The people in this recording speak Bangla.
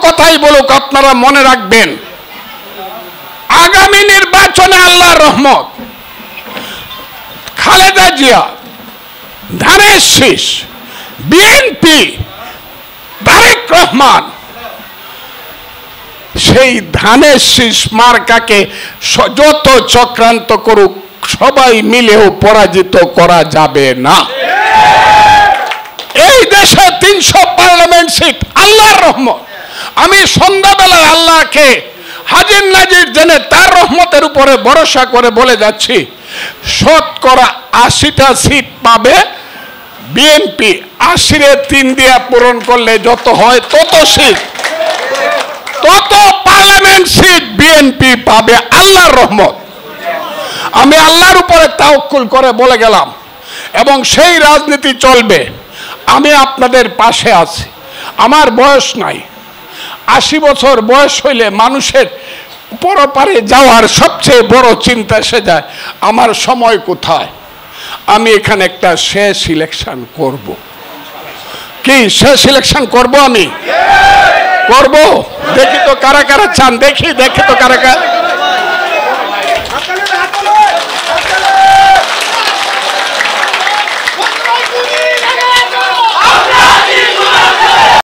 কথাই বলুক, আপনারা মনে রাখবেন আগামী নির্বাচনে আল্লাহর রহমত, খালেদা জিয়া, ধানের শীষ, বিএনপি, তারেক রহমান সেই ধানের শীষ মার্কাকে যত চক্রান্ত করুক সবাই মিলেও পরাজিত করা যাবে না। এই দেশে 300 পার্লামেন্ট সিট আল্লাহর রহমত। আমি সন্ধ্যাবেলায় আল্লাহকে হাজির নাজির জেনে তার রহমতের উপরে ভরসা করে বলে যাচ্ছি, শতকরা 80টা সিট পাবে বিএনপি। 80-এ 3 দিয়ে পূরণ করলে যত হয় তত সিট, তত পার্লামেন্ট সিট বিএনপি পাবে আল্লাহর রহমত। আমি আল্লাহর উপরে তাওয়াক্কুল করে বলে গেলাম এবং সেই রাজনীতি চলবে। আমি আপনাদের পাশে আছি। আমার বয়স নাই, 80 বছর বয়স হইলে মানুষের পরপারে যাওয়ার সবচেয়ে বড় চিন্তা এসে যায়, আমার সময় কোথায়। আমি এখানে একটা শেষ ইলেকশন করব। কি শেষ ইলেকশন করব? আমি করব। দেখি তো কারা কারা চান, দেখি তো কারা কারা।